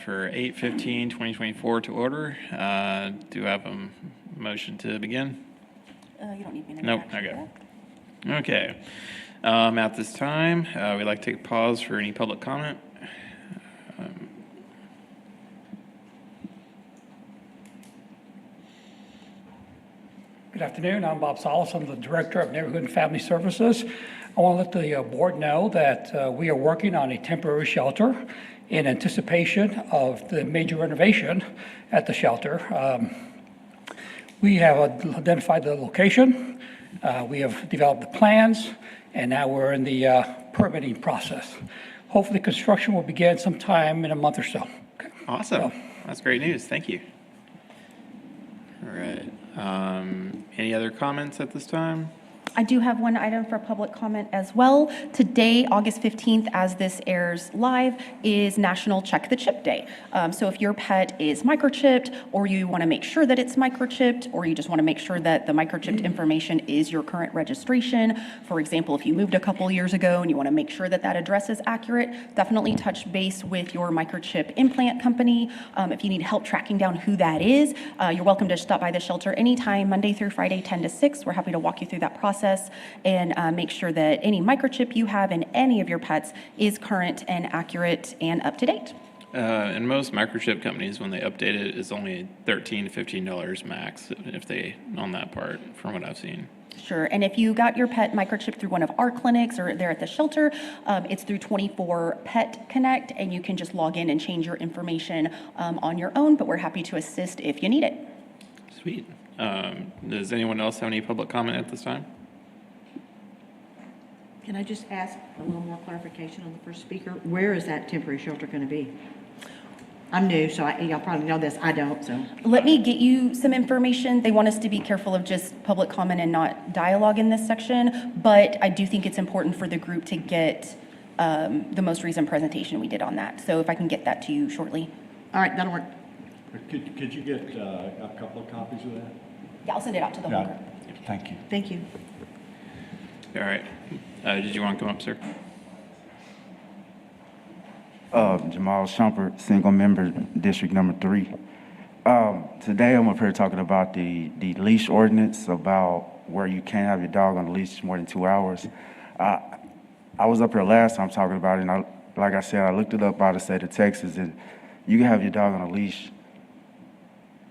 for 8/15/2024 to order. Do I have a motion to begin? You don't need me to. Nope, okay. Okay. At this time, we'd like to take a pause for any public comment. Good afternoon. I'm Bob Solis. I'm the Director of Neighborhood and Family Services. I want to let the board know that we are working on a temporary shelter in anticipation of the major renovation at the shelter. We have identified the location. We have developed the plans, and now we're in the permitting process. Hopefully, construction will begin sometime in a month or so. Okay. Awesome. That's great news. Thank you. All right. Any other comments at this time? I do have one item for public comment as well. Today, August 15th, as this airs live, is National Check the Chip Day. So if your pet is microchipped, or you want to make sure that it's microchipped, or you just want to make sure that the microchipped information is your current registration, for example, if you moved a couple years ago and you want to make sure that that address is accurate, definitely touch base with your microchip implant company. If you need help tracking down who that is, you're welcome to stop by the shelter anytime, Monday through Friday, 10 to 6. We're happy to walk you through that process and make sure that any microchip you have in any of your pets is current and accurate and up to date. And most microchip companies, when they update it, is only $13 to $15 max if they on that part, from what I've seen. Sure, and if you got your pet microchip through one of our clinics or they're at the shelter, it's through 24 Pet Connect, and you can just log in and change your information on your own, but we're happy to assist if you need it. Sweet. Does anyone else have any public comment at this time? Can I just ask a little more clarification on the first speaker? Where is that temporary shelter going to be? I'm new, so y'all probably know this. I don't, so. Let me get you some information. They want us to be careful of just public comment and not dialogue in this section, but I do think it's important for the group to get the most recent presentation we did on that. So if I can get that to you shortly. All right, that'll work. Could you get a couple of copies of that? Yeah, I'll send it out to the whole group. Thank you. Thank you. All right. Did you want to come up, sir? Jamal Shumpert, single member, district number 3. Today I'm up here talking about the leash ordinance, about where you can't have your dog on a leash more than 2 hours. I was up here last time talking about it, and like I said, I looked it up by the state of Texas, and you can have your dog on a leash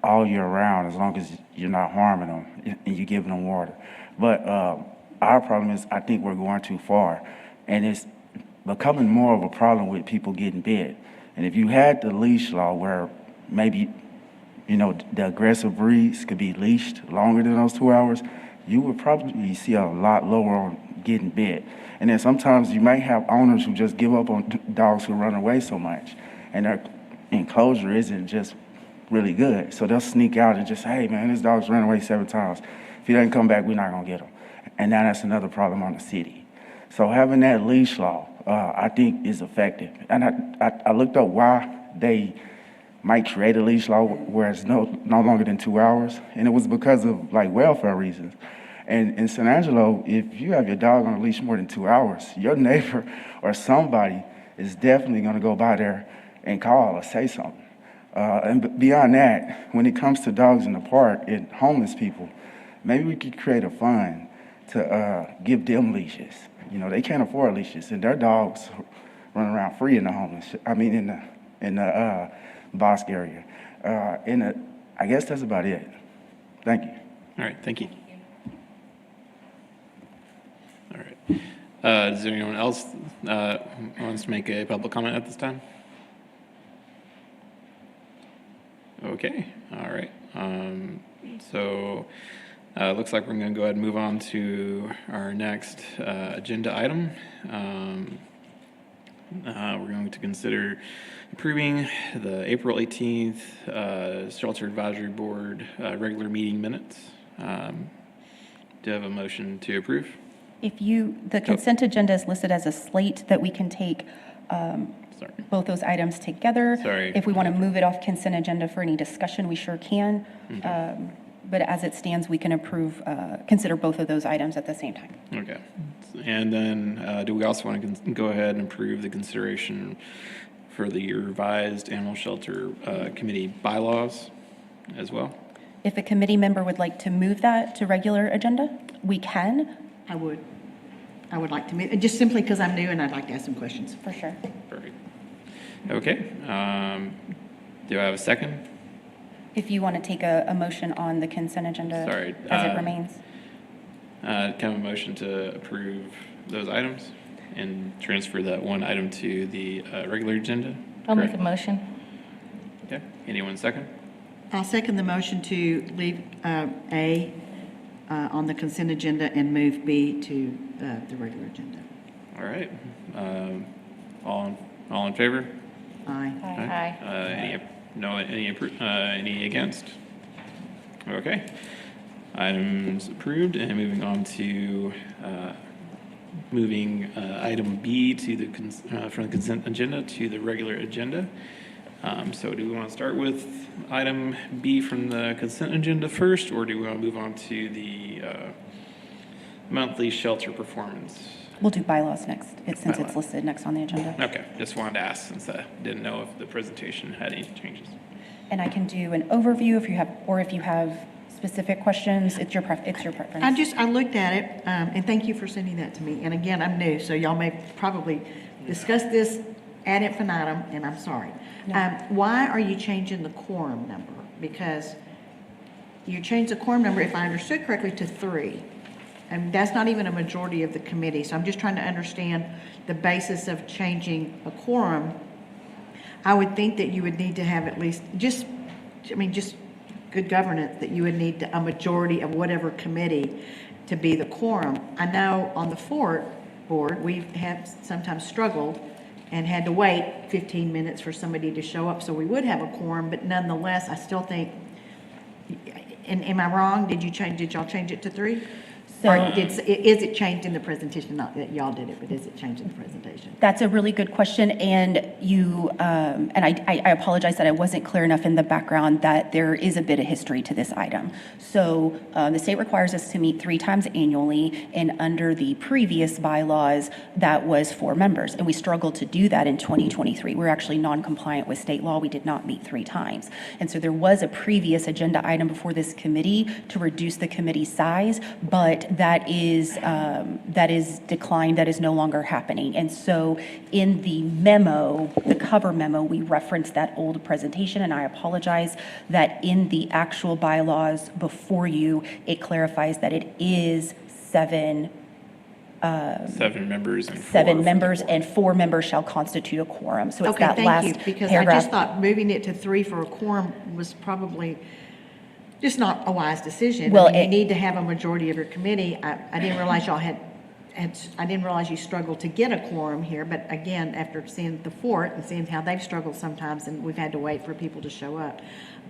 all year round as long as you're not harming them and you're giving them water. But our problem is I think we're going too far, and it's becoming more of a problem with people getting bit. And if you had the leash law where maybe, you know, the aggressive breeds could be leashed longer than those 2 hours, you would probably see a lot lower on getting bit. And then sometimes you may have owners who just give up on dogs who run away so much, and their enclosure isn't just really good. So they'll sneak out and just say, hey man, this dog's run away 7 times. If he doesn't come back, we're not gonna get him. And now that's another problem on the city. So having that leash law, I think is effective. And I looked up why they might create a leash law where it's no longer than 2 hours. And it was because of like welfare reasons. And in San Angelo, if you have your dog on a leash more than 2 hours, your neighbor or somebody is definitely gonna go by there and call or say something. And beyond that, when it comes to dogs in the park and homeless people, maybe we could create a fund to give them leashes. You know, they can't afford leashes, and their dogs run around free in the in the Bosque area. I guess that's about it. Thank you. All right, thank you. All right. Is there anyone else wants to make a public comment at this time? Okay, all right. So looks like we're going to go ahead and move on to our next agenda item. We're going to consider approving the April 18th Shelter Advisory Board regular meeting minutes. Do you have a motion to approve? The consent agenda is listed as a slate that we can take both those items together. Sorry. If we want to move it off consent agenda for any discussion, we sure can. Okay. But as it stands, we can consider both of those items at the same time. Okay. And then do we also want to go ahead and approve the consideration for the revised animal shelter committee bylaws as well? If a committee member would like to move that to regular agenda, we can, I would like to meet, just simply because I'm new and I'd like to ask some questions. for sure. Perfect. Okay. Do I have a second? If you want to take a motion on the consent agenda Sorry, as it remains. Can I have a motion to approve those items and transfer that one item to the regular agenda? I'll make a Correct. motion. Okay. Anyone second? I'll second the motion to leave A on the consent agenda and move B to the regular agenda. All right. All in favor? Aye. Aye. Any against? Okay. Items approved, and moving on to moving item B to the from the consent agenda to the regular agenda. So do we want to start with item B from the consent agenda first, or do we want to move on to the monthly shelter performance? We'll do bylaws next, since it's Bylaws. listed next on the agenda. Okay, just wanted to ask since I didn't know if the presentation had any changes. And I can do an overview if you have specific questions. It's your preference. I looked at it, and thank you for sending that to me. And again, I'm new, so y'all may probably discuss this ad infinitum, and I'm sorry. Why are you changing the quorum number? Because you changed the quorum number, if I understood correctly, to 3. And that's not even a majority of the committee, so I'm just trying to understand the basis of changing a quorum. I would think that you would need to have at least, just good governance, that you would need a majority of whatever committee to be the quorum. I know on the Fort board, we have sometimes struggled and had to wait 15 minutes for somebody to show up, so we would have a quorum, but nonetheless, I still think, and am I wrong? Did y'all change it to 3? Or is it changed in the presentation? Not that y'all did it, but is it changed in the presentation? That's a really good question, and I apologize that I wasn't clear enough in the background that there is a bit of history to this item. So the state requires us to meet 3 times annually, and under the previous bylaws, that was 4 members, and we struggled to do that in 2023. We're actually non-compliant with state law. We did not meet 3 times, and so there was a previous agenda item before this committee to reduce the committee size, but that is declined, that is no longer happening. And so in the memo, the cover memo, we referenced that old presentation, and I apologize that in the actual bylaws before you, it clarifies that it is 7 members and 7 members, and 4 members shall constitute a quorum. So it's Okay, that thank last you, because I paragraph. just thought moving it to 3 for a quorum was probably just not a wise decision. Well, I mean, you need to have a majority of your committee. I didn't realize y'all had, I didn't realize you struggled to get a quorum here, but again, after seeing the Fort and seeing how they've struggled sometimes, and we've had to wait for people to show up.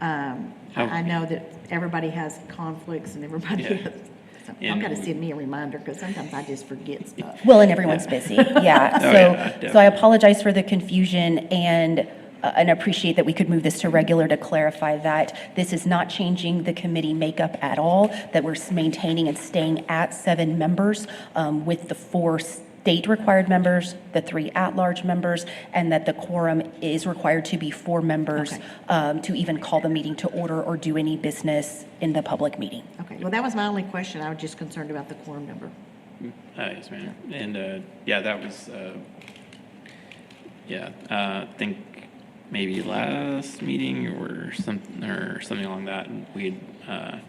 I know that everybody has conflicts and everybody Yeah. has, so y'all gotta send me a reminder, because sometimes I just forget stuff. Well, and everyone's busy, yeah. Oh, yeah, So I definitely. apologize for the confusion, and appreciate that we could move this to regular to clarify that this is not changing the committee makeup at all, that we're maintaining and staying at 7 members with the 4 state-required members, the 3 at-large members, and that the quorum is required to be 4 members to even call the meeting to order or do any business in the public meeting. Okay, well, that was my only question. I was just concerned about the quorum number. Yes, ma'am. And, yeah, that was, I think maybe last meeting or something along that, we had,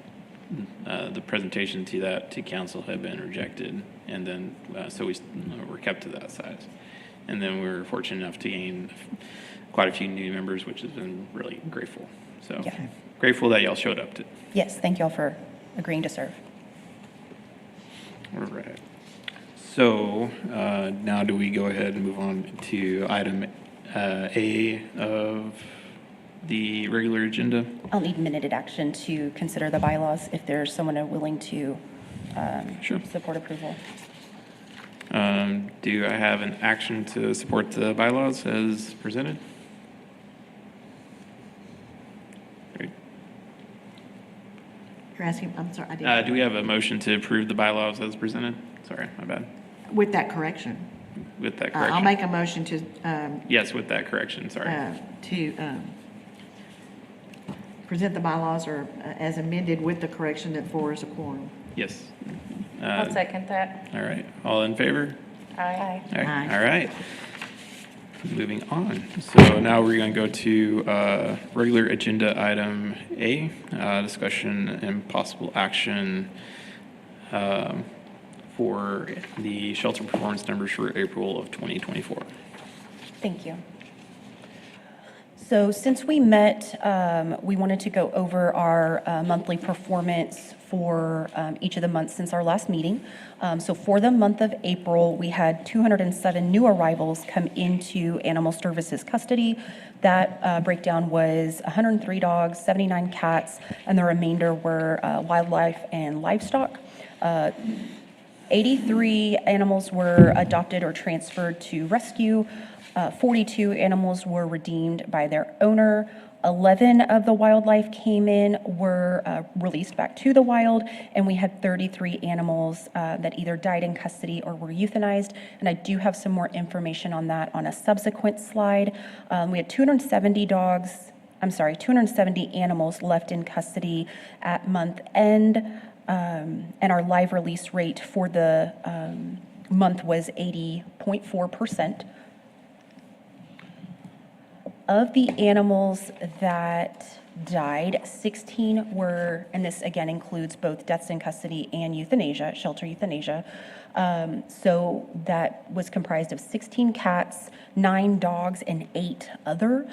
the presentation to council had been rejected, and then, so we were kept to that size. And then we were fortunate enough to gain quite a few new members, which has been really grateful. So Yeah. grateful that y'all showed up to. Yes, thank you all for agreeing to serve. All right. So now do we go ahead and move on to item A of the regular agenda? I'll need minuted action to consider the bylaws if there's someone willing to Sure. support approval. Do I have an action to support the bylaws as presented? Great. You're asking, I'm sorry, I didn't. Do we have a motion to approve the bylaws as presented? Sorry, my bad. With that correction. with that I'll correction. make a motion to, Yes, with that correction, sorry. Present the bylaws or as amended with the correction that 4 is a quorum. Yes. I'll second that. All right, all in favor? Aye. Aye. All right. Moving on. So now we're going to go to regular agenda item A, discussion and possible action for the shelter performance numbers for April of 2024. Thank you. So since we met, we wanted to go over our monthly performance for each of the months since our last meeting. So for the month of April, we had 207 new arrivals come into Animal Services custody. That breakdown was 103 dogs, 79 cats, and the remainder were wildlife and livestock. 83 animals were adopted or transferred to rescue. 42 animals were redeemed by their owner. 11 of the wildlife came in, were released back to the wild, and we had 33 animals that either died in custody or were euthanized. And I do have some more information on that on a subsequent slide. We had 270 animals left in custody at month end, and our live release rate for the month was 80.4%. Of the animals that died, 16 were, and this again includes both deaths in custody and euthanasia, shelter euthanasia. So that was comprised of 16 cats, 9 dogs, and 8 other.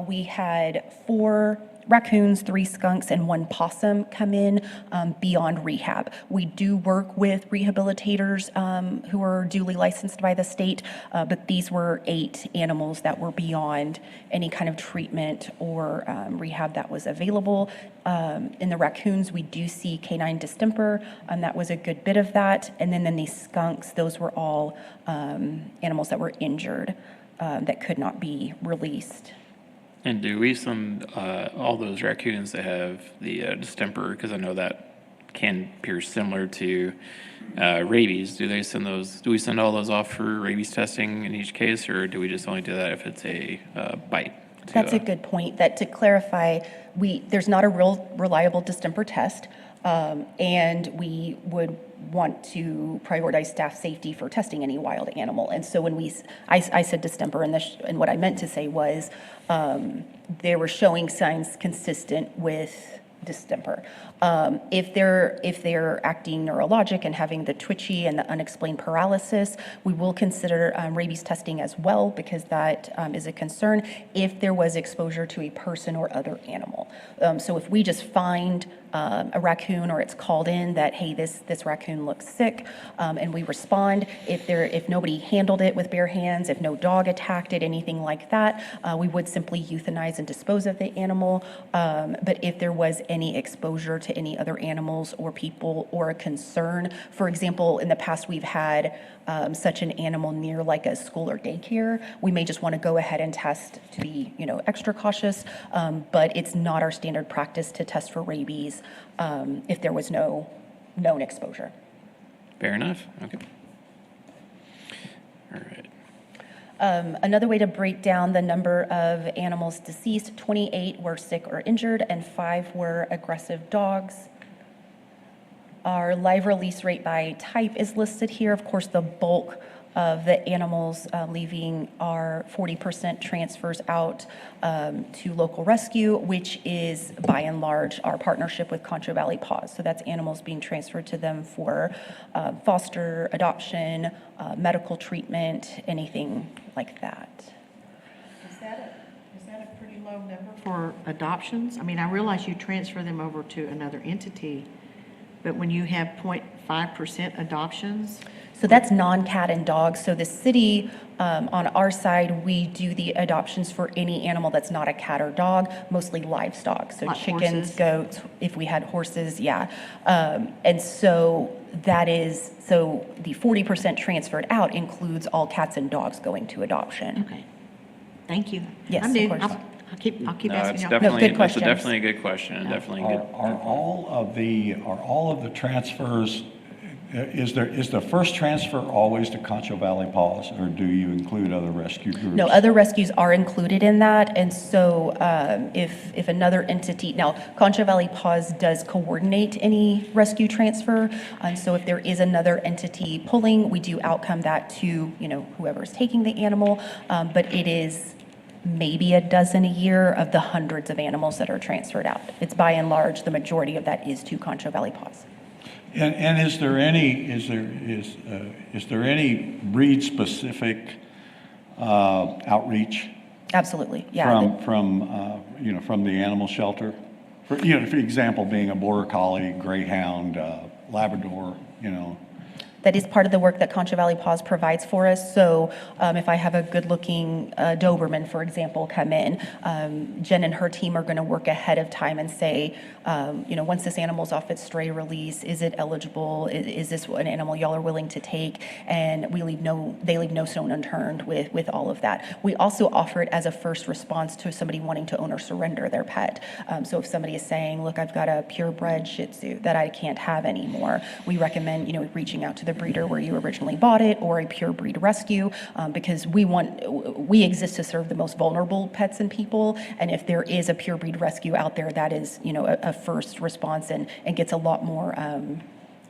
We had 4 raccoons, 3 skunks, and 1 possum come in beyond rehab. We do work with rehabilitators who are duly licensed by the state, but these were 8 animals that were beyond any kind of treatment or rehab that was available. In the raccoons, we do see canine distemper, that was a good bit of that. And then these skunks, those were all animals that were injured that could not be released. And do we send all those raccoons that have the distemper, because I know that can appear similar to rabies, do we send all those off for rabies testing in each case, or do we just only do that if it's a bite? That's a good point. That to clarify, there's not a real reliable distemper test, and we would want to prioritize staff safety for testing any wild animal. And so when I said distemper, and what I meant to say was they were showing signs consistent with distemper. If they're acting neurologic and having the twitchy and the unexplained paralysis, we will consider rabies testing as well, because that is a concern if there was exposure to a person or other animal. So if we just find a raccoon, or it's called in that, hey, this raccoon looks sick, and we respond, if nobody handled it with bare hands, if no dog attacked it, anything like that, we would simply euthanize and dispose of the animal. But if there was any exposure to any other animals or people, or a concern, for example, in the past we've had such an animal near like a school or daycare, we may just want to go ahead and test to be extra cautious, but it's not our standard practice to test for rabies if there was no known exposure. Fair enough. Okay. All right. Another way to break down the number of animals deceased, 28 were sick or injured, and 5 were aggressive dogs. Our live release rate by type is listed here. Of course, the bulk of the animals leaving are 40% transfers out to local rescue, which is by and large our partnership with Concho Valley Paws. So that's animals being transferred to them for foster, adoption, medical treatment, anything like that. Is that a pretty low number for adoptions? I mean, I realize you transfer them over to another entity, but when you have 0.5% adoptions? So that's non-cat and dog. So the city, on our side, we do the adoptions for any animal that's not a cat or dog, mostly livestock. So Like chickens, horses? goats, if we had horses, yeah. And so so the 40% transferred out includes all cats and dogs going to adoption. Okay, thank you. Yes, I'm of new. course. I'll keep No, asking it's y'all. definitely, good that's questions. definitely a good question, and definitely a good. Are all of the transfers Is the first transfer always to Concho Valley Paws, or do you include other rescue groups? No, other rescues are included in that, and so if another entity, now Concho Valley Paws does coordinate any rescue transfer, so if there is another entity pulling, we do outcome that to, whoever's taking the animal, but it is maybe a dozen a year of the hundreds of animals that are transferred out. It's by and large, the majority of that is to Concho Valley Paws. And is there any breed-specific outreach Absolutely, yeah. from the animal shelter? For example, being a border collie, greyhound, Labrador, That is part of the work that Concho Valley Paws provides for us. So if I have a good-looking Doberman, for example, come in, Jen and her team are going to work ahead of time and say, once this animal's off its stray release, is it eligible? Is this an animal y'all are willing to take? And they leave no stone unturned with all of that. We also offer it as a first response to somebody wanting to own or surrender their pet. So if somebody is saying, look, I've got a purebred Shih Tzu that I can't have anymore, we recommend, reaching out to the breeder where you originally bought it, or a pure breed rescue, because we exist to serve the most vulnerable pets and people. And if there is a pure breed rescue out there, that is, a first response and gets a lot more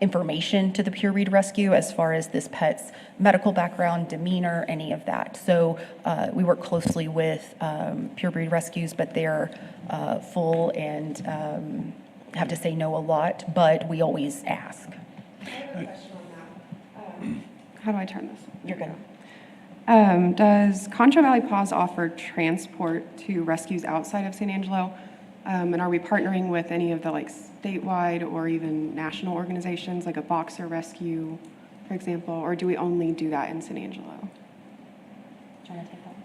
information to the pure breed rescue as far as this pet's medical background, demeanor, any of that. So we work closely with pure breed rescues, but they're full and have to say no a lot, but we always ask. How do I turn this? You're good. Does Concho Valley Paws offer transport to rescues outside of San Angelo? And are we partnering with any of the statewide or even national organizations like a boxer rescue, for example, or do we only do that in San Angelo?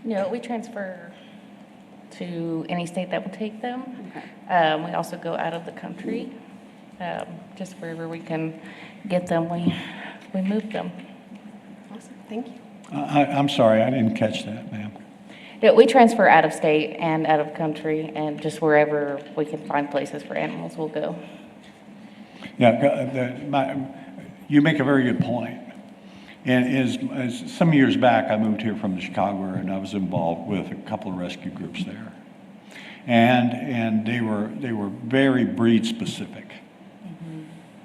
No, we transfer to any state that will take them. Okay. We also go out of the country, just wherever we can get them, we move them. Awesome, thank you. I'm sorry, I didn't catch that, ma'am. Yeah, we transfer out of state and out of country, and just wherever we can find places for animals, we'll go. Yeah, you make a very good point. And as some years back, I moved here from the Chicago area, and I was involved with a couple of rescue groups there. And they were very breed specific.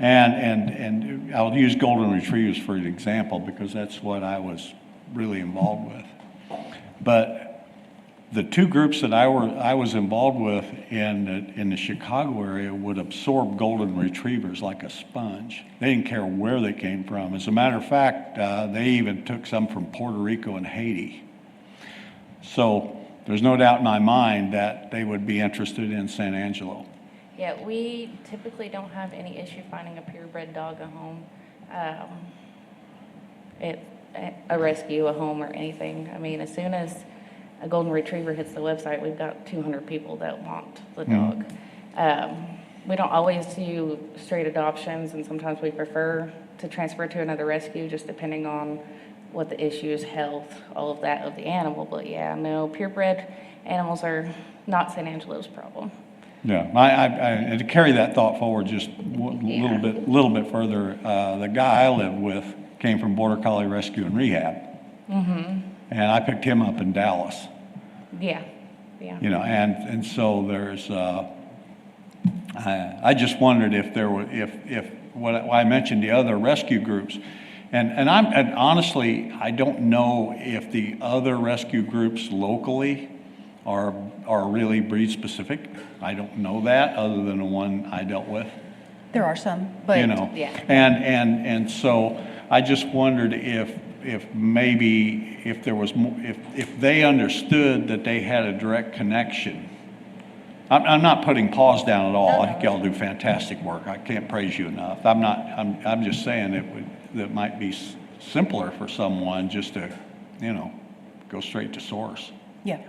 And I'll use golden retrievers for an example because that's what I was really involved with. But the two groups that I was involved with in the Chicago area would absorb golden retrievers like a sponge. They didn't care where they came from. As a matter of fact, they even took some from Puerto Rico and Haiti. So there's no doubt in my mind that they would be interested in San Angelo. Yeah, we typically don't have any issue finding a purebred dog a home, a rescue, a home, or anything. I mean, as soon as a golden retriever hits the website, we've got 200 people that want the dog. We don't always do straight adoptions, and sometimes we prefer to transfer to another rescue, just depending on what the issue is, health, all of that of the animal. But yeah, no, purebred animals are not San Angelo's problem. Yeah, and to carry that thought forward just a little bit further, the guy I live with came from Border Collie Rescue and Rehab, and I picked him up in Dallas. Yeah. And so there's. I just wondered if there were if what I mentioned the other rescue groups, and honestly I don't know if the other rescue groups locally are really breed specific. I don't know that other than the one I dealt with. There are some, but Yeah. And so I just wondered if maybe if there was more, if they understood that they had a direct connection. I'm not putting paws down at all. I think y'all do fantastic work. I can't praise you enough. I'm just saying that might be simpler for someone just to, go straight to source. yeah.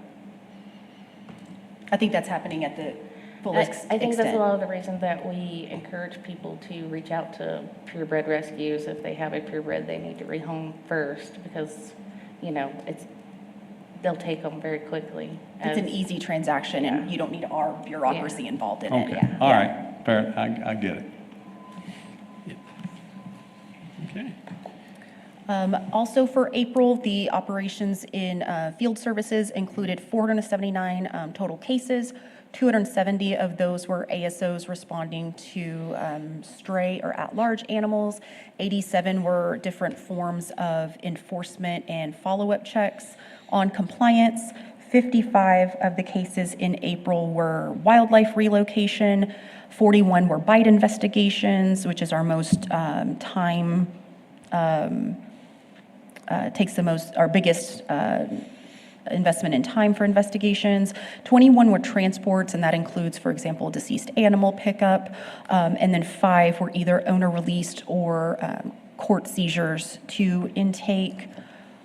I think that's happening at the fullest I think that's a extent. lot of the reason that we encourage people to reach out to purebred rescues. If they have a purebred, they need to rehome first because, they'll take them very quickly. It's an easy transaction, and you don't need our bureaucracy involved in it. Okay, all right, fair, I get it. Also for April, the operations in field services included 479 total cases. 270 of those were ASOs responding to stray or at-large animals. 87 were different forms of enforcement and follow-up checks on compliance. 55 of the cases in April were wildlife relocation. 41 were bite investigations, which is our most time, takes the most, our biggest investment in time for investigations. 21 were transports, and that includes, for example, deceased animal pickup. And then 5 were either owner released or court seizures to intake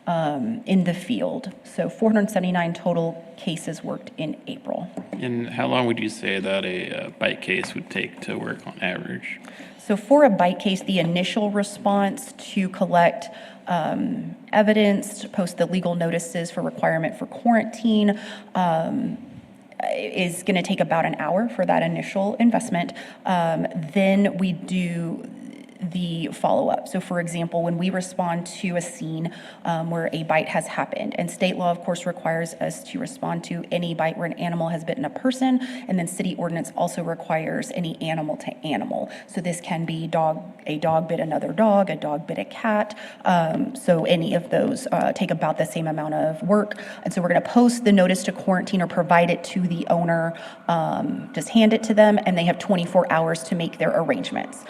in the field. So 479 total cases worked in April. And how long would you say that a bite case would take to work on average? So for a bite case, the initial response to collect evidence, to post the legal notices for requirement for quarantine, is going to take about an hour for that initial investment. Then we do the follow-up. So for example, when we respond to a scene where a bite has happened, and state law, of course, requires us to respond to any bite where an animal has bitten a person, and then city ordinance also requires any animal to animal. So this can be a dog bit another dog, a dog bit a cat. So any of those take about the same amount of work. And so we're going to post the notice to quarantine or provide it to the owner, just hand it to them, and they have 24 hours to make their arrangements.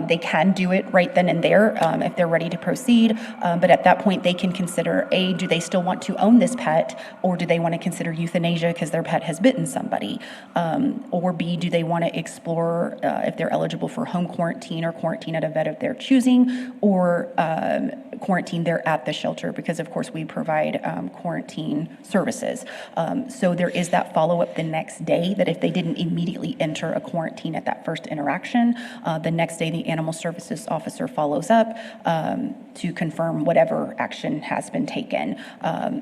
They can do it right then and there if they're ready to proceed. But at that point, they can consider, A, do they still want to own this pet, or do they want to consider euthanasia because their pet has bitten somebody? Or B, do they want to explore if they're eligible for home quarantine or quarantine at a vet of their choosing, or quarantine there at the shelter, because of course we provide quarantine services. So there is that follow-up the next day, that if they didn't immediately enter a quarantine at that first interaction, the next day the animal services officer follows up to confirm whatever action has been taken.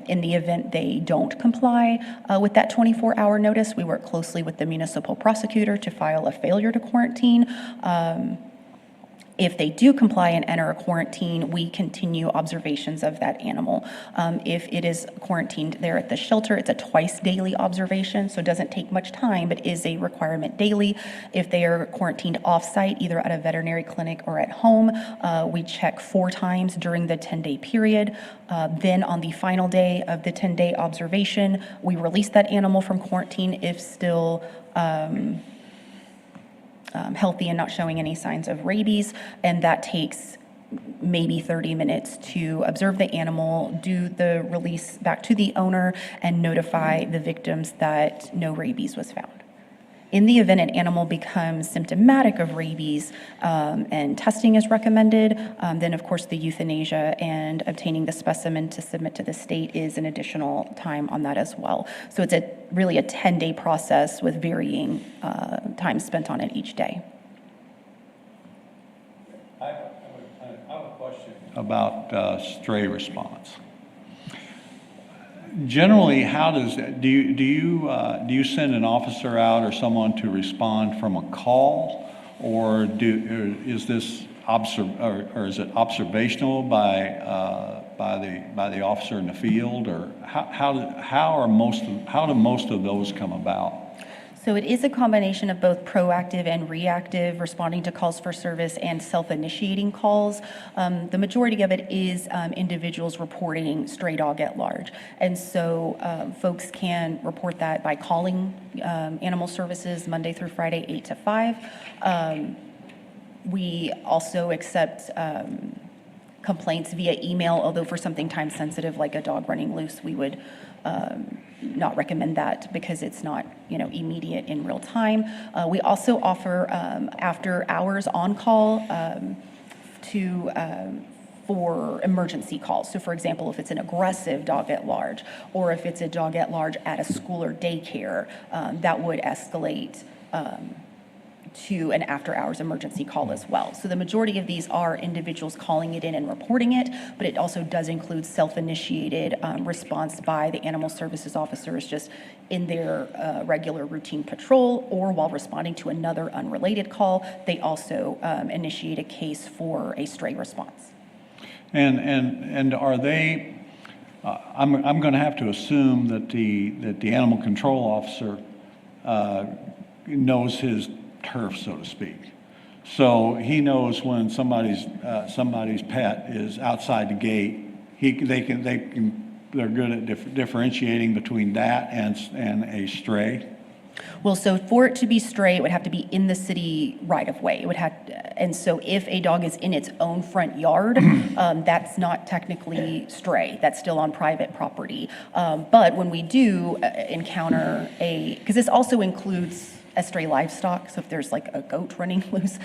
In the event they don't comply with that 24-hour notice, we work closely with the municipal prosecutor to file a failure to quarantine. If they do comply and enter a quarantine, we continue observations of that animal. If it is quarantined there at the shelter, it's a twice daily observation, so it doesn't take much time, but is a requirement daily. If they are quarantined off-site, either at a veterinary clinic or at home, we check 4 times during the 10-day period. Then on the final day of the 10-day observation, we release that animal from quarantine if still healthy and not showing any signs of rabies, and that takes maybe 30 minutes to observe the animal, do the release back to the owner, and notify the victims that no rabies was found. In the event an animal becomes symptomatic of rabies and testing is recommended, then of course the euthanasia and obtaining the specimen to submit to the state is an additional time on that as well. So it's really a 10-day process with varying time spent on it each day. I have a question about stray response. Generally, how does do you send an officer out or someone to respond from a call, or is this or is it observational by the officer in the field, or how do most of those come about? So it is a combination of both proactive and reactive, responding to calls for service and self-initiating calls. The majority of it is individuals reporting stray dog at large. And so folks can report that by calling animal services Monday through Friday, 8 to 5. We also accept complaints via email, although for something time sensitive like a dog running loose, we would not recommend that because it's not, immediate in real time. We also offer after hours on call for emergency calls. So for example, if it's an aggressive dog at large, or if it's a dog at large at a school or daycare, that would escalate to an after-hours emergency call as well. So the majority of these are individuals calling it in and reporting it, but it also does include self-initiated response by the animal services officers just in their regular routine patrol, or while responding to another unrelated call, they also initiate a case for a stray response. And are they, I'm going to have to assume that the animal control officer knows his turf, so to speak. So he knows when somebody's pet is outside the gate. They're good at differentiating between that and a stray. Well, so for it to be stray, it would have to be in the city right of way. It would have, and so if a dog is in its own front yard, that's not technically stray. That's still on private property. But when we do encounter because this also includes stray livestock, so if there's like a goat running loose,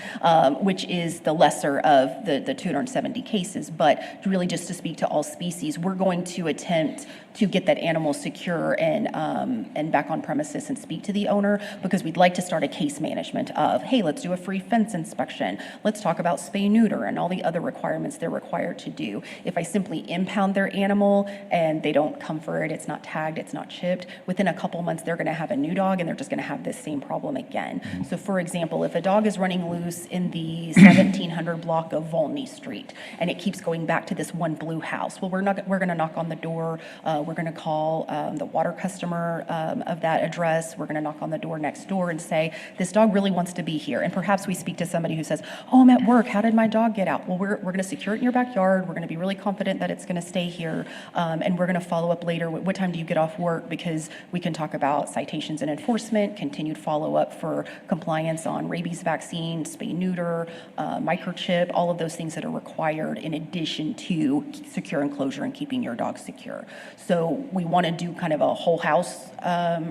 which is the lesser of the 270 cases, but really just to speak to all species, we're going to attempt to get that animal secure and back on premises and speak to the owner, because we'd like to start a case management of, hey, let's do a free fence inspection. Let's talk about spay neuter and all the other requirements they're required to do. If I simply impound their animal and they don't come for it, it's not tagged, it's not chipped, within a couple months they're gonna have a new dog and they're just gonna have this same problem again. So for example, if a dog is running loose in the 1700 block of Volney Street and it keeps going back to this one blue house, well, we're gonna knock on the door, we're going to call the water customer of that address. We're going to knock on the door next door and say, this dog really wants to be here. And perhaps we speak to somebody who says, oh, I'm at work. How did my dog get out? Well, we're going to secure it in your backyard. We're going to be really confident that it's going to stay here. And we're going to follow up later. What time do you get off work? Because we can talk about citations and enforcement, continued follow-up for compliance on rabies vaccine, spay neuter, microchip, all of those things that are required in addition to secure enclosure and keeping your dog secure. So we want to do kind of a whole house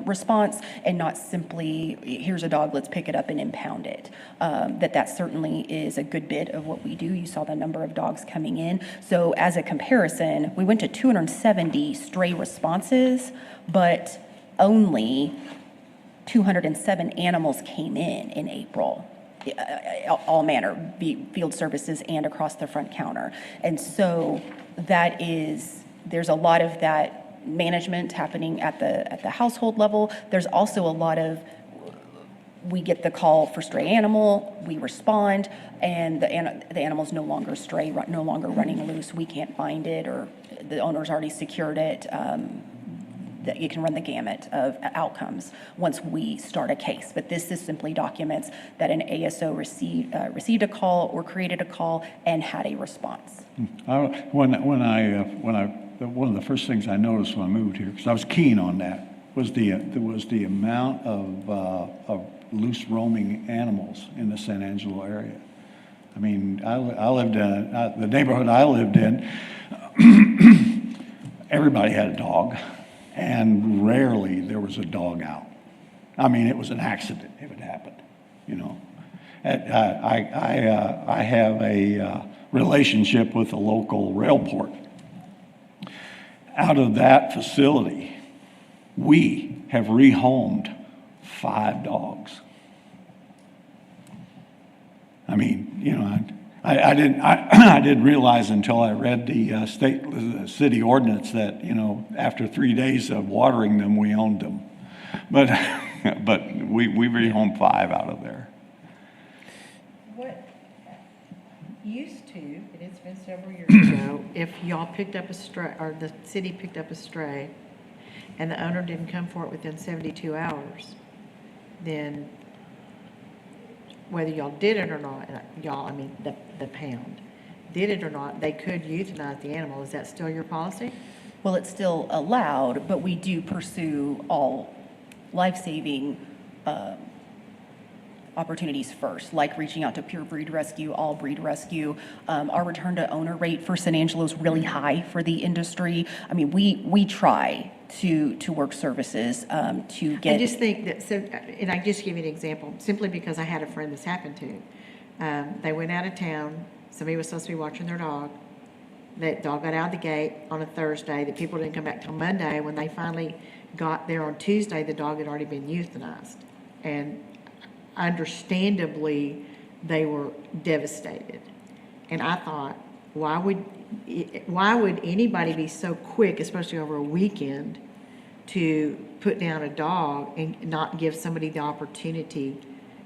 response and not simply, here's a dog, let's pick it up and impound it. That certainly is a good bit of what we do. You saw the number of dogs coming in. So as a comparison, we went to 270 stray responses, but only 207 animals came in April. All manner, field services and across the front counter. And so there's a lot of that management happening at the household level. There's also a lot of, we get the call for stray animal, we respond, and the animal's no longer stray, no longer running loose, we can't find it, or the owner's already secured it. That you can run the gamut of outcomes once we start a case. But this is simply documents that an ASO received a call or created a call and had a response. One of the first things I noticed when I moved here, because I was keen on that, was the amount of loose roaming animals in the San Angelo area. I mean, I lived in the neighborhood I lived in. Everybody had a dog. And rarely there was a dog out. I mean, it was an accident if it happened, you know. I have a relationship with a local rail port. Out of that facility, we have rehomed 5 dogs. I mean, you know, I didn't realize until I read the city ordinance that, you know, after 3 days of watering them, we owned them. But we rehomed 5 out of there. What used to, and it's been several years ago, if y'all picked up a stray, or the city picked up a stray, and the owner didn't come for it within 72 hours, then whether y'all did it or not, y'all, I mean, the pound, did it or not, they could euthanize the animal. Is that still your policy? Well, it's still allowed, but we do pursue all life-saving opportunities first, like reaching out to pure breed rescue, all breed rescue. Our return to owner rate for San Angelo is really high for the industry. I mean, we try to work services to get. I just think that, so, and I just give you an example, simply because I had a friend this happened to. They went out of town. Somebody was supposed to be watching their dog. That dog got out of the gate on a Thursday. The people didn't come back till Monday. When they finally got there on Tuesday, the dog had already been euthanized. And understandably, they were devastated. And I thought, why would anybody be so quick, especially over a weekend, to put down a dog and not give somebody the opportunity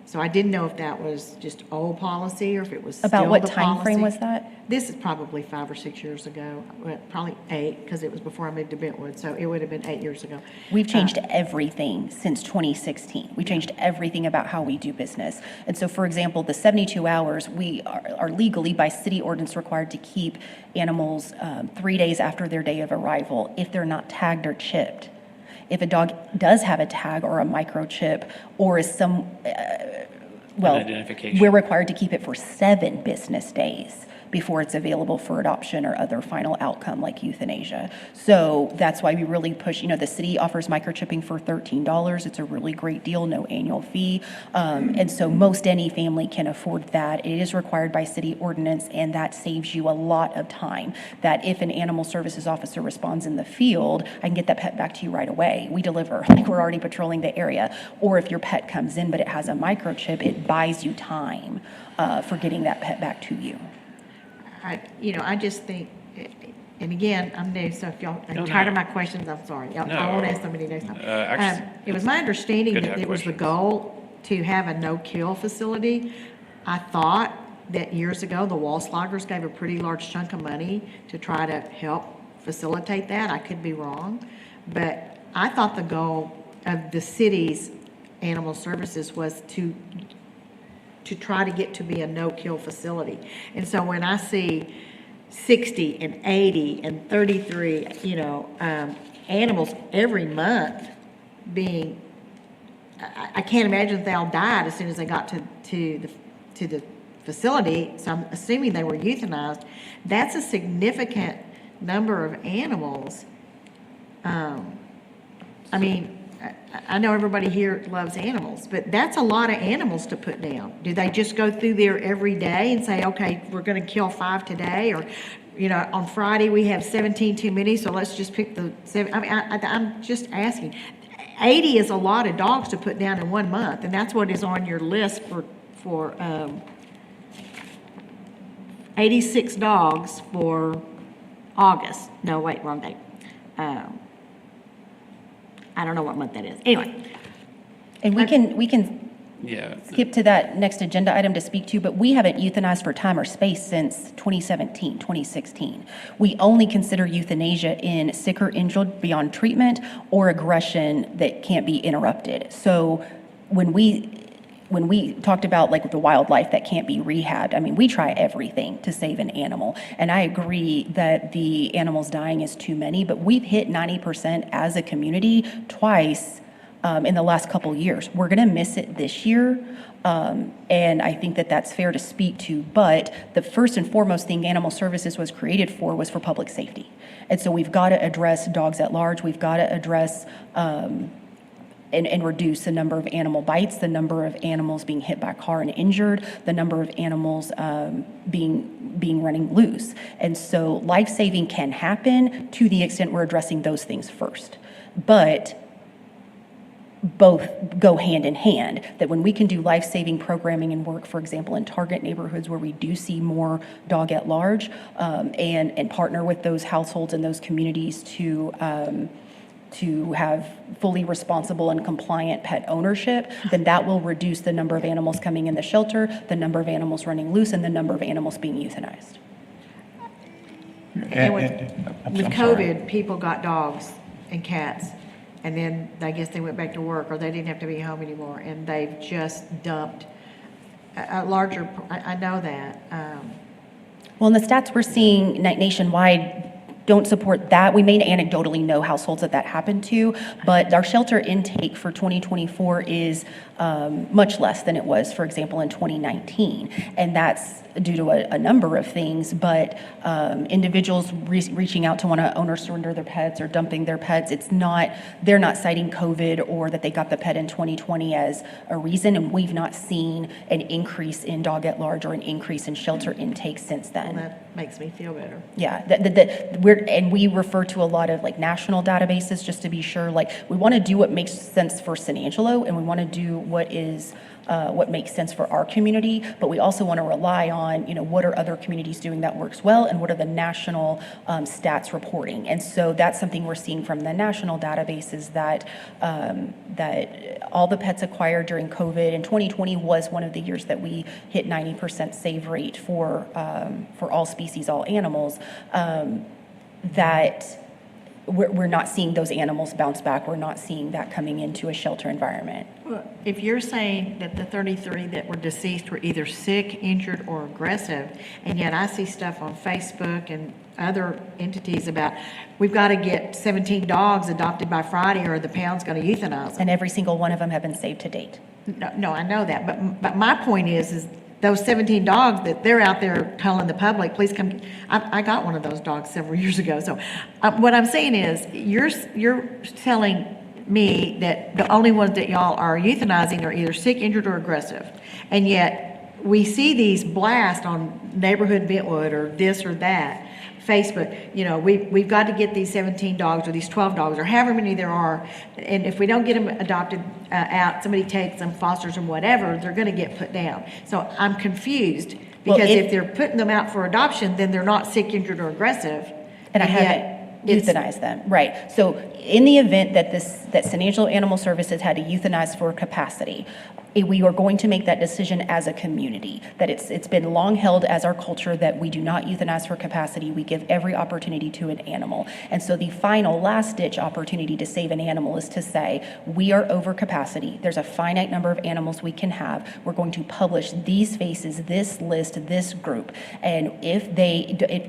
So I didn't know if that was just old policy or if it was still About what the time frame policy. was that? This is probably 5 or 6 years ago, well, probably 8, because it was before I moved to Bentwood, so it would have been 8 years ago. We've changed everything since 2016. We changed everything about how we do business. And so, for example, the 72 hours, we are legally by city ordinance required to keep animals 3 days after their day of arrival if they're not tagged or chipped. If a dog does have a tag or a microchip or is well, identification. we're required to keep it for 7 business days before it's available for adoption or other final outcome like euthanasia. So that's why we really push, the city offers microchipping for $13. It's a really great deal, no annual fee. And so most any family can afford that. It is required by city ordinance, and that saves you a lot of time. That if an animal services officer responds in the field, I can get that pet back to you right away. We deliver, like we're already patrolling the area. Or if your pet comes in but it has a microchip, it buys you time for getting that pet back to you. I just think, and again, I'm new, so if y'all, No, I'm tired no. of my questions, I'm sorry. I No. won't ask somebody next time. Actually, It was my understanding good to that have it was the questions. goal to have a no-kill facility. I thought that years ago, the wall sloggers gave a pretty large chunk of money to try to help facilitate that. I could be wrong. But I thought the goal of the city's animal services was to try to get to be a no-kill facility. And so when I see 60 and 80 and 33, animals every month being, I can't imagine if they all died as soon as they got to the facility, so I'm assuming they were euthanized. That's a significant number of animals. I know everybody here loves animals, but that's a lot of animals to put down. Do they just go through there every day and say, okay, we're going to kill 5 today? Or, on Friday we have 17 too many, so let's just pick the 7. I'm just asking. 80 is a lot of dogs to put down in 1 month, and that's what is on your list for 86 dogs for August. No, wait, wrong date. I don't know what month that is. Anyway. And we can Yeah. skip to that next agenda item to speak to, but we haven't euthanized for time or space since 2017, 2016. We only consider euthanasia in sick or injured beyond treatment or aggression that can't be interrupted. So when we talked about like the wildlife that can't be rehabbed, we try everything to save an animal. And I agree that the animals dying is too many, but we've hit 90% as a community twice in the last couple years. We're going to miss it this year. And I think that that's fair to speak to, but the first and foremost thing Animal Services was created for was for public safety. And so we've got to address dogs at large. We've got to address and reduce the number of animal bites, the number of animals being hit by a car and injured, the number of animals being running loose. And so life-saving can happen to the extent we're addressing those things first. But both go hand in hand, that when we can do life-saving programming and work, for example, in target neighborhoods where we do see more dog at large, and partner with those households and those communities to have fully responsible and compliant pet ownership, then that will reduce the number of animals coming in the shelter, the number of animals running loose, and the number of animals being euthanized. And with COVID, people got dogs and cats, and then I guess they went back to work, or they didn't have to be home anymore, and they've just dumped a larger, I know that. Well, and the stats we're seeing nationwide don't support that. We may anecdotally know households that happened to, but our shelter intake for 2024 is much less than it was, for example, in 2019. And that's due to a number of things, but individuals reaching out to want to own or surrender their pets or dumping their pets, they're not citing COVID or that they got the pet in 2020 as a reason, and we've not seen an increase in dog at large or an increase in shelter intake since then. Well, that makes me feel better. Yeah, and we refer to a lot of like national databases just to be sure, like, we want to do what makes sense for San Angelo, and we want to do what makes sense for our community, but we also want to rely on, what are other communities doing that works well, and what are the national stats reporting. And so that's something we're seeing from the national databases that all the pets acquired during COVID, and 2020 was one of the years that we hit 90% save rate for all species, all animals, that we're not seeing those animals bounce back. We're not seeing that coming into a shelter environment. Well, if you're saying that the 33 that were deceased were either sick, injured, or aggressive, and yet I see stuff on Facebook and other entities about, we've got to get 17 dogs adopted by Friday or the pound's going to euthanize them. And every single one of them have been saved to date. No, I know that, but my point is those 17 dogs that they're out there telling the public, please come. I got one of those dogs several years ago. So what I'm saying is, you're telling me that the only ones that y'all are euthanizing are either sick, injured, or aggressive, and yet we see these blasts on Neighborhood Bentwood or this or that. Facebook, we've got to get these 17 dogs or these 12 dogs or however many there are, and if we don't get them adopted out, somebody takes them, fosters them, whatever, they're going to get put down. So I'm confused because if they're putting them out for adoption, then they're not sick, injured, or aggressive. And I haven't euthanized them, right? So in the event that San Angelo Animal Services had to euthanize for capacity, we are going to make that decision as a community, that it's been long held as our culture that we do not euthanize for capacity. We give every opportunity to an animal. And so the final last ditch opportunity to save an animal is to say, we are over capacity. There's a finite number of animals we can have. We're going to publish these faces, this list, this group. And if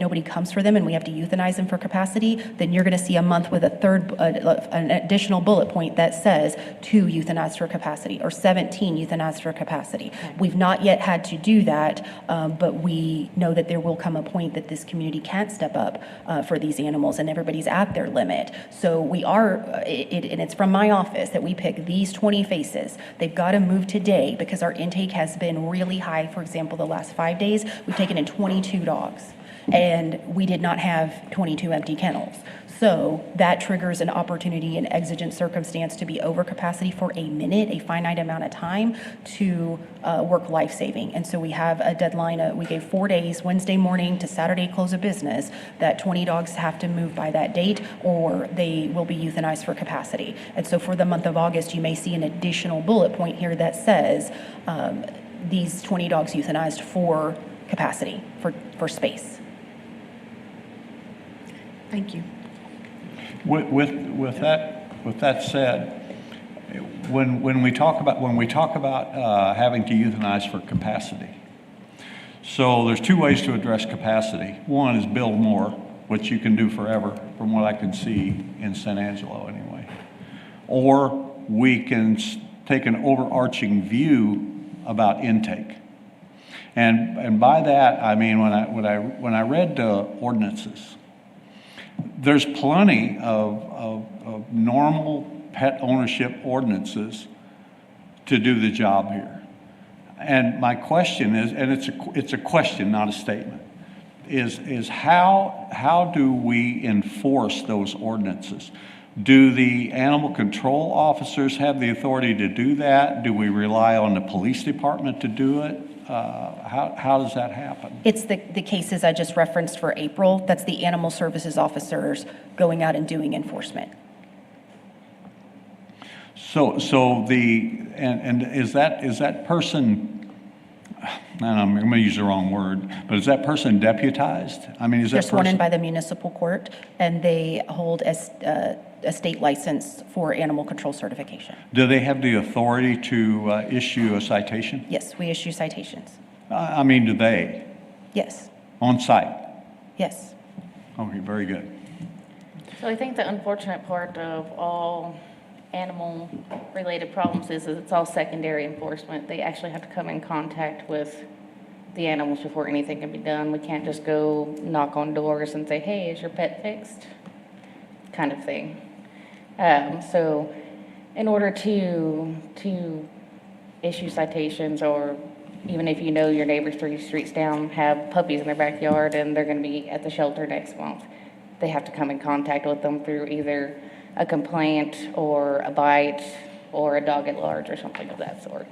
nobody comes for them and we have to euthanize them for capacity, then you're going to see a month with an additional bullet point that says 2 euthanized for capacity or 17 euthanized for capacity. We've not yet had to do that, but we know that there will come a point that this community can't step up for these animals, and everybody's at their limit. So we are, and it's from my office that we pick these 20 faces. They've got to move today because our intake has been really high. For example, the last 5 days, we've taken in 22 dogs, and we did not have 22 empty kennels. So that triggers an opportunity, an exigent circumstance to be over capacity for a minute, a finite amount of time to work life-saving. And so we have a deadline, we gave 4 days, Wednesday morning to Saturday close of business, that 20 dogs have to move by that date or they will be euthanized for capacity. And so for the month of August, you may see an additional bullet point here that says these 20 dogs euthanized for capacity, for space. Thank you. With that said, when we talk about having to euthanize for capacity, so there's 2 ways to address capacity. One is build more, which you can do forever, from what I can see in San Angelo anyway, or we can take an overarching view about intake. And by that I mean when I read ordinances, there's plenty of normal pet ownership ordinances to do the job here. And my question is, and it's a question, not a statement, is how do we enforce those ordinances? Do the animal control officers have the authority to do that? Do we rely on the police department to do it? How does that happen? It's the cases I just referenced for April. That's the animal services officers going out and doing enforcement. So is that person, and I'm going to use the wrong word, but is that person deputized? I mean, is that They're person sworn in by the municipal court, and they hold a state license for animal control certification. Do they have the authority to issue a citation? Yes, we issue citations. I mean, do they? Yes, On site? yes. Okay, very good. So I think the unfortunate part of all animal-related problems is it's all secondary enforcement. They actually have to come in contact with the animals before anything can be done. We can't just go knock on doors and say, hey, is your pet fixed? Kind of thing. So in order to issue citations, or even if you know your neighbors 3 streets down have puppies in their backyard and they're going to be at the shelter next month, they have to come in contact with them through either a complaint or a bite or a dog at large or something of that sort.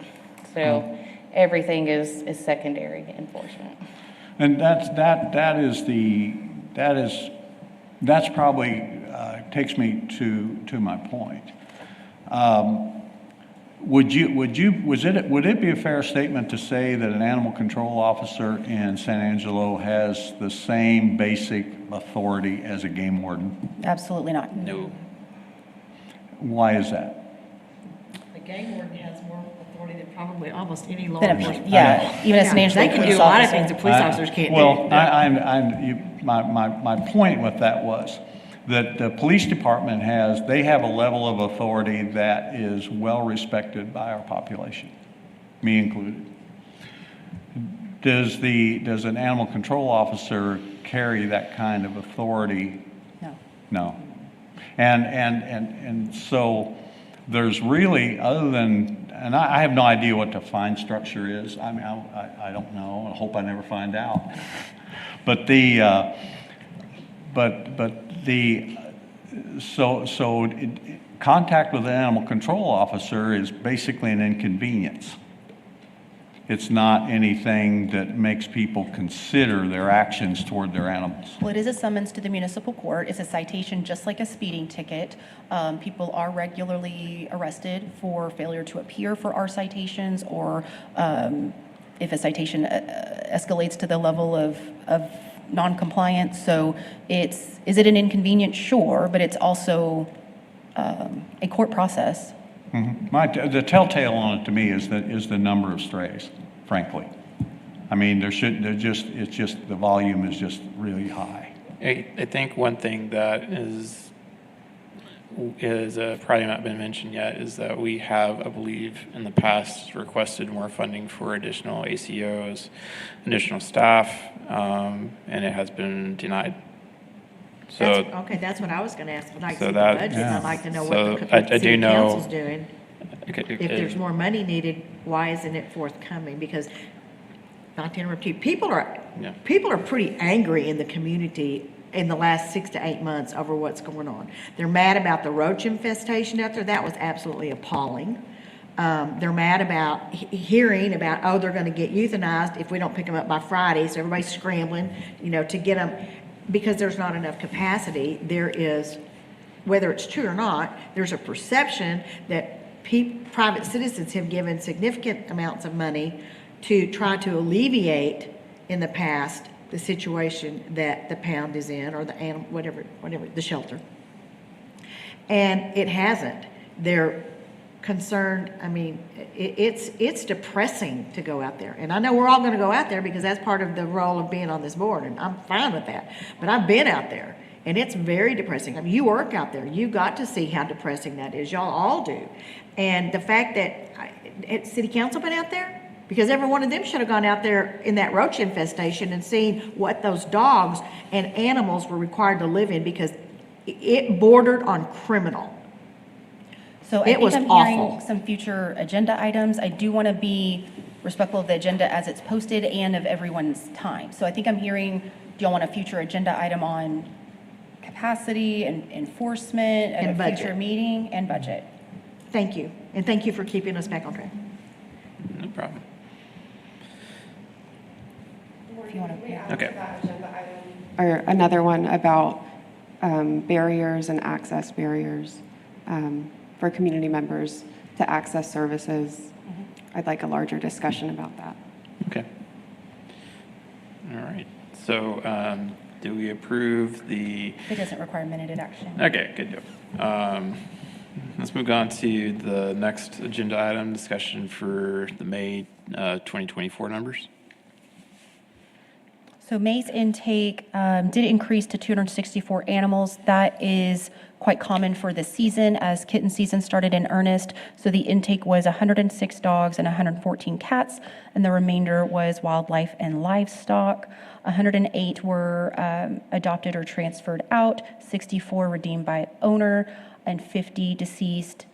So everything is secondary enforcement. And that's probably, takes me to my point. Would it be a fair statement to say that an animal control officer in San Angelo has the same basic authority as a game warden? Absolutely not. No. Why is that? The game warden has more authority than probably almost any law Then, enforcement. yeah, even a San Angelo They can police do a lot of officer. things that police officers can't do. Well, my point with that was that the police department they have a level of authority that is well respected by our population, me included. Does an animal control officer carry that kind of authority? No. No. And so there's really, other than, and I have no idea what the fine structure is. I mean, I don't know. I hope I never find out. But contact with an animal control officer is basically an inconvenience. It's not anything that makes people consider their actions toward their animals. Well, it is a summons to the municipal court. It's a citation just like a speeding ticket. People are regularly arrested for failure to appear for our citations, or if a citation escalates to the level of non-compliance. So is it an inconvenience? Sure, but it's also a court process. The telltale on it to me is the number of strays, frankly. I mean, it's just, the volume is just really high. I think one thing that is probably not been mentioned yet is that we have, I believe, in the past requested more funding for additional ACOs, additional staff, and it has been denied. So Okay, that's what I was gonna ask. I'd like to So see the that- budget. yeah. I'd like to know So what the I do city know- council's doing. okay, If there's more money needed, why isn't it forthcoming? Because, not to interrupt you, people are pretty angry in the community in the last 6 to 8 months over what's going on. They're mad about the roach infestation out there. That was absolutely appalling. They're mad about hearing about, oh, they're gonna get euthanized if we don't pick them up by Friday, so everybody's scrambling, to get them, because there's not enough capacity. There is, whether it's true or not, there's a perception that private citizens have given significant amounts of money to try to alleviate in the past the situation that the pound is in, or the animal, whatever, the shelter. And it hasn't. They're concerned. I mean, it's depressing to go out there. And I know we're all gonna go out there because that's part of the role of being on this board, and I'm fine with that. But I've been out there, and it's very depressing. I mean, you work out there. You got to see how depressing that is. Y'all all do. And the fact that city council been out there, because every one of them should have gone out there in that roach infestation and seen what those dogs and animals were required to live in, because it bordered on criminal. So I It think was I'm awful. hearing some future agenda items. I do want to be respectful of the agenda as it's posted and of everyone's time. So I think I'm hearing, do y'all want a future agenda item on capacity and enforcement at And a budget. future meeting, and budget? Thank you. And thank you for keeping us back on track. no problem. If you want to, Okay. Or another one about barriers and access barriers for community members to access services. I'd like a larger discussion about that. Okay. All right. So, do we approve the? it doesn't require minuted action. Okay, good deal. Let's move on to the next agenda item, discussion for the May 2024 numbers. So May's intake did increase to 264 animals. That is quite common for this season, as kitten season started in earnest. So the intake was 106 dogs and 114 cats, and the remainder was wildlife and livestock. 108 were adopted or transferred out, 64 redeemed by owner, and 50 deceased,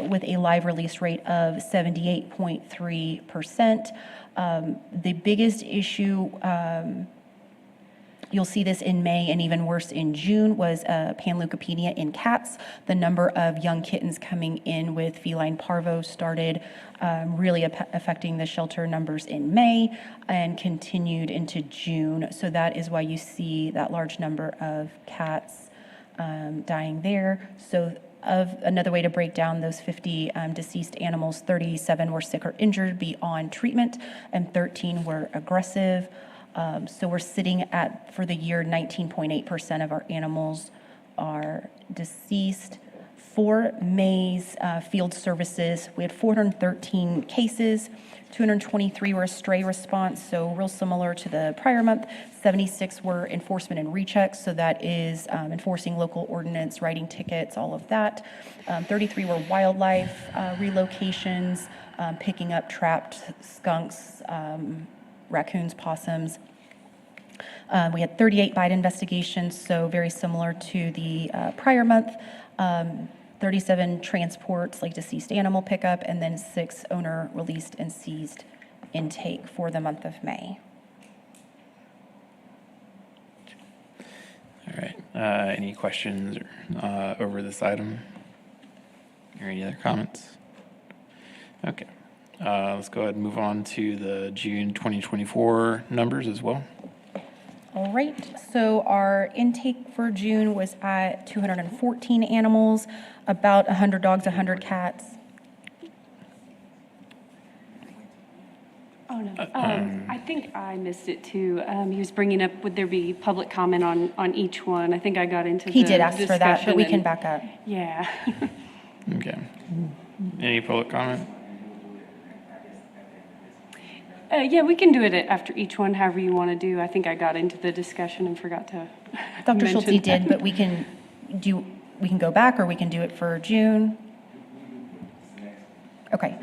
with a live release rate of 78.3%. The biggest issue You'll see this in May and even worse in June was panleukopenia in cats. The number of young kittens coming in with feline parvo started really affecting the shelter numbers in May and continued into June. So that is why you see that large number of cats dying there. So another way to break down those 50 deceased animals, 37 were sick or injured beyond treatment and 13 were aggressive. So we're sitting at, for the year, 19.8% of our animals are deceased. For May's field services, we had 413 cases, 223 were a stray response, so real similar to the prior month. 76 were enforcement and rechecks, so that is enforcing local ordinance, writing tickets, all of that. 33 were wildlife relocations, picking up trapped skunks, raccoons, possums. We had 38 bite investigations, so very similar to the prior month. 37 transports, like deceased animal pickup, and then 6 owner released and seized intake for the month of May. All right. Any questions over this item? Or any other comments? Okay. Let's go ahead and move on to the June 2024 numbers as well. All right, so our intake for June was at 214 animals, about 100 dogs, 100 cats. Oh, no. I think I missed it too. He was bringing up, would there be public comment on each one? I think I got into He the did ask for that, but we can discussion back up. Yeah. Okay. Any public comment? Yeah, we can do it after each one, however you want to do. I think I got into the discussion and forgot to Dr. Schulte mention did, that. but we can go back, or we can do it for June. Okay.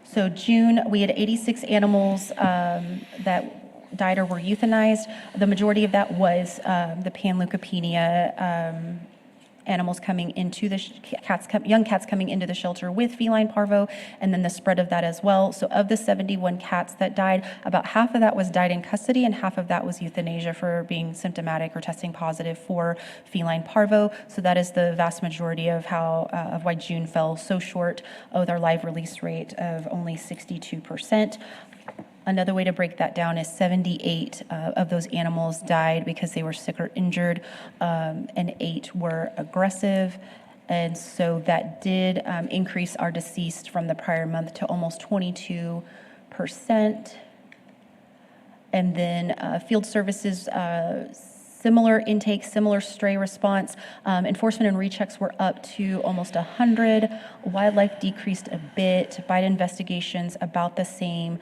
So June, we had 86 animals that died or were euthanized. The majority of that was the panleukopenia animals coming into the young cats coming into the shelter with feline parvo, and then the spread of that as well. So of the 71 cats that died, about half of that was died in custody and half of that was euthanasia for being symptomatic or testing positive for feline parvo. So that is the vast majority of of why June fell so short with our live release rate of only 62%. Another way to break that down is 78 of those animals died because they were sick or injured, and 8 were aggressive. And so that did increase our deceased from the prior month to almost 22%. And then field services, similar intake, similar stray response. Enforcement and rechecks were up to almost 100. Wildlife decreased a bit. Bite investigations about the same.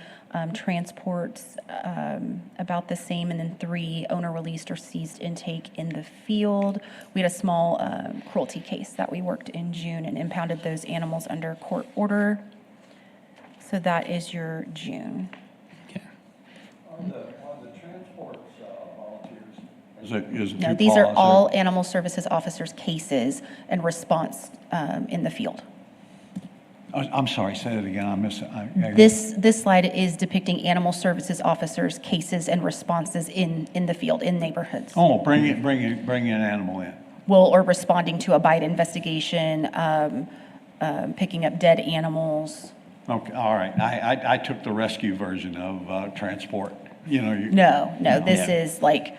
Transports about the same, and then 3 owner released or seized intake in the field. We had a small cruelty case that we worked in June and impounded those animals under court order. So that is your June. Okay. On the transports, volunteers. Is it No, two these are paws all or- animal services officers' cases and response in the field. I'm sorry, say it again, I missed it. This slide is depicting animal services officers' cases and responses in the field, in neighborhoods. Oh, bring an animal in. Well, or responding to a bite investigation, picking up dead animals. Okay, all right. I took the rescue version of transport, you know. No, this is like,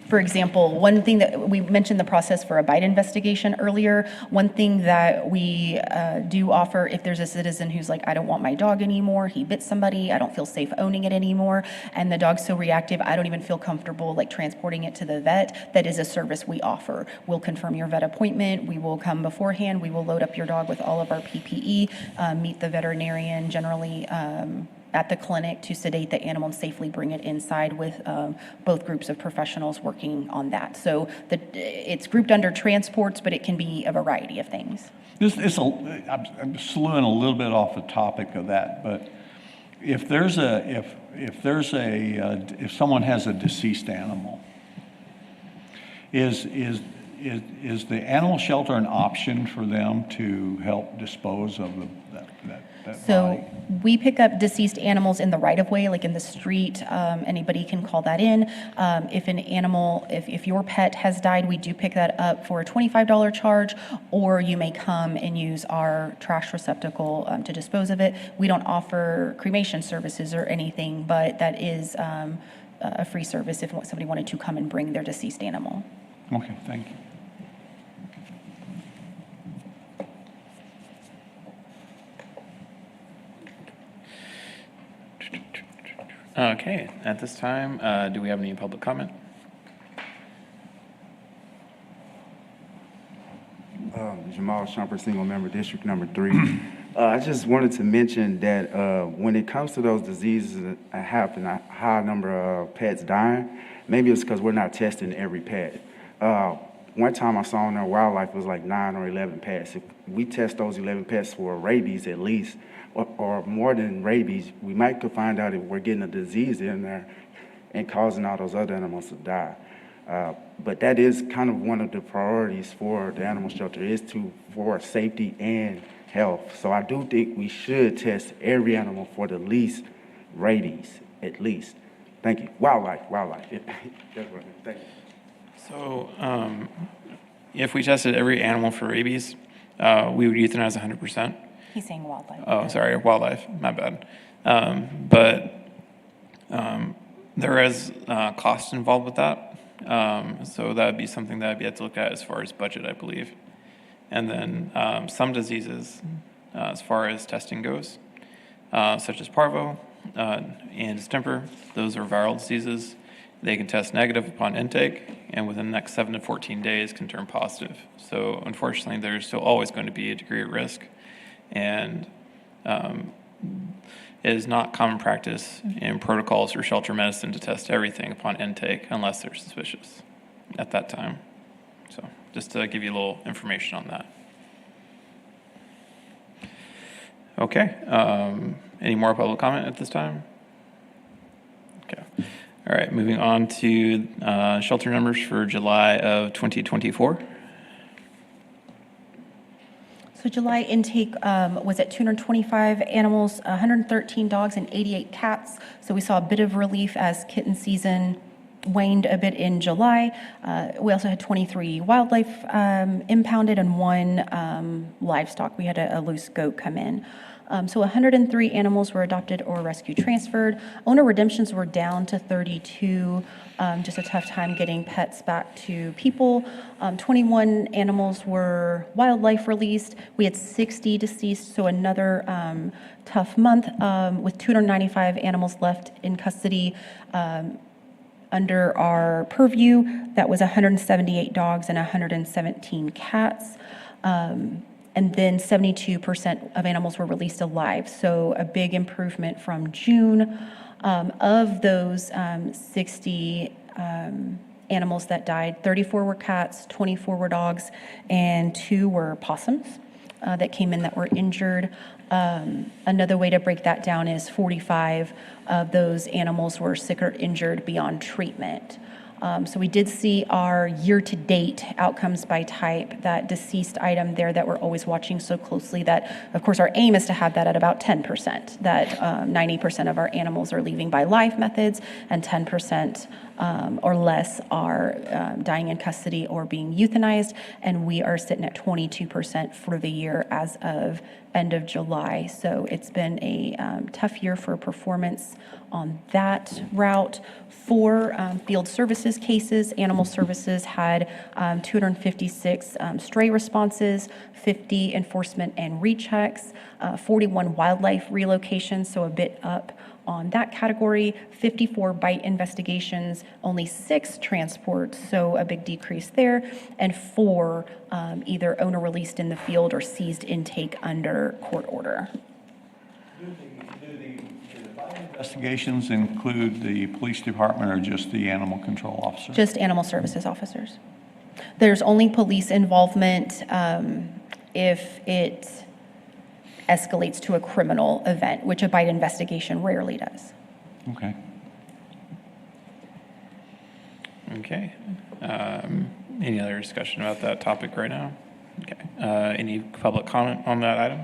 for example, one thing that we mentioned the process for a bite investigation earlier. One thing that we do offer, if there's a citizen who's like, I don't want my dog anymore, he bit somebody, I don't feel safe owning it anymore, and the dog's so reactive, I don't even feel comfortable like transporting it to the vet, that is a service we offer. We'll confirm your vet appointment, we will come beforehand, we will load up your dog with all of our PPE, meet the veterinarian generally at the clinic to sedate the animal and safely bring it inside with both groups of professionals working on that. So it's grouped under transports, but it can be a variety of things. I'm slewing a little bit off the topic of that, but if someone has a deceased animal, is the animal shelter an option for them to help dispose of that? So we pick up deceased animals in the right-of-way, like in the street. Anybody can call that in. If an animal, if your pet has died, we do pick that up for a $25 charge, or you may come and use our trash receptacle to dispose of it. We don't offer cremation services or anything, but that is a free service if somebody wanted to come and bring their deceased animal. Okay, thank you. Okay, at this time, do we have any public comment? Jamal Shumpert, single member, District Number 3. I just wanted to mention that when it comes to those diseases that happen, a high number of pets dying, maybe it's because we're not testing every pet. One time I saw on their wildlife it was like 9 or 11 pets. If we test those 11 pets for rabies at least, or more than rabies, we might could find out if we're getting a disease in there and causing all those other animals to die. But that is kind of one of the priorities for the animal shelter is for safety and health. So I do think we should test every animal for the least rabies, at least. Thank you. Wildlife. That's what thank you. So, if we tested every animal for rabies, we would euthanize 100%. He's saying wildlife. Oh, sorry, wildlife, my bad. But there is cost involved with that. So that would be something that I'd have to look at as far as budget, I believe. And then some diseases, as far as testing goes, such as parvo and distemper, those are viral diseases. They can test negative upon intake, and within the next 7 to 14 days can turn positive. So unfortunately, there's still always going to be a degree of risk. And it is not common practice in protocols for shelter medicine to test everything upon intake unless they're suspicious at that time. So just to give you a little information on that. Okay, any more public comment at this time? Okay, all right, moving on to shelter numbers for July of 2024. So July intake was at 225 animals, 113 dogs, and 88 cats. So we saw a bit of relief as kitten season waned a bit in July. We also had 23 wildlife impounded and 1 livestock. We had a loose goat come in. So 103 animals were adopted or rescue transferred. Owner redemptions were down to 32. Just a tough time getting pets back to people. 21 animals were wildlife released. We had 60 deceased, so another tough month with 295 animals left in custody. Under our purview, that was 178 dogs and 117 cats. And then 72% of animals were released alive. So a big improvement from June. Of those 60 animals that died, 34 were cats, 24 were dogs, and 2 were possums that came in that were injured. Another way to break that down is 45 of those animals were sick or injured beyond treatment. So we did see our year-to-date outcomes by type, that deceased item there that we're always watching so closely that, of course, our aim is to have that at about 10%, that 90% of our animals are leaving by live methods and 10% or less are dying in custody or being euthanized, and we are sitting at 22% for the year as of end of July. So it's been a tough year for performance on that route. 4 field services cases. Animal services had 256 stray responses, 50 enforcement and rechecks, 41 wildlife relocations, so a bit up on that category, 54 bite investigations, only 6 transports, so a big decrease there, and 4 either owner released in the field or seized intake under court order. Investigations include the police department or just the animal control officer? Just animal services officers. There's only police involvement if it escalates to a criminal event, which a bite investigation rarely does. Okay. Okay. Any other discussion about that topic right now? Okay. Any public comment on that item?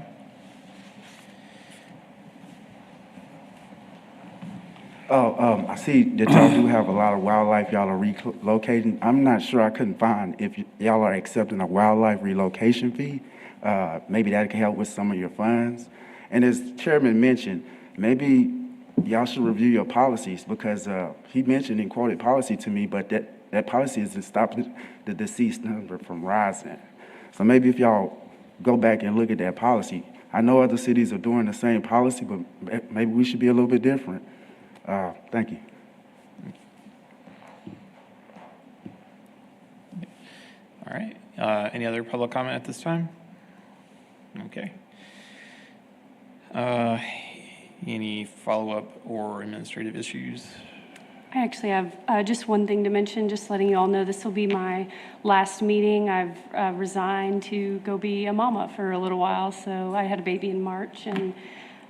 I see that y'all do have a lot of wildlife y'all are relocating. I'm not sure, I couldn't find if y'all are accepting a wildlife relocation fee. Maybe that could help with some of your funds. And as Chairman mentioned, maybe y'all should review your policies because he mentioned and quoted policy to me, but that policy isn't stopping the deceased number from rising. So maybe if y'all go back and look at that policy, I know other cities are doing the same policy, but maybe we should be a little bit different. Thank you. All right. Any other public comment at this time? Okay. Any follow-up or administrative issues? I actually have just one thing to mention, just letting you all know this will be my last meeting. I've resigned to go be a mama for a little while, so I had a baby in March, and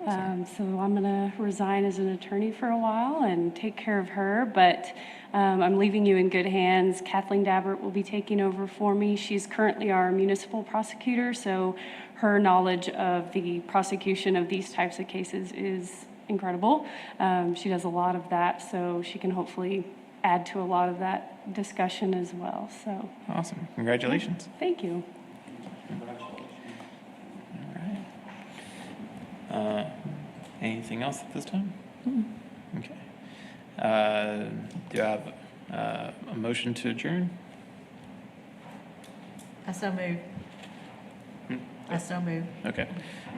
so I'm going to resign as an attorney for a while and take care of her, but I'm leaving you in good hands. Kathleen Dabbert will be taking over for me. She's currently our municipal prosecutor, so her knowledge of the prosecution of these types of cases is incredible. She does a lot of that, so she can hopefully add to a lot of that discussion as well. So Awesome. Congratulations. thank you. All right. Anything else at this time? Okay. Do I have a motion to adjourn? I so move. I so move. Okay.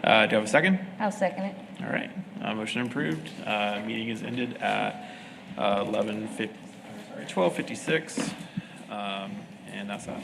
Do I have a second? I'll second it. All right. Motion approved. Meeting is ended at 12:56, and that's that.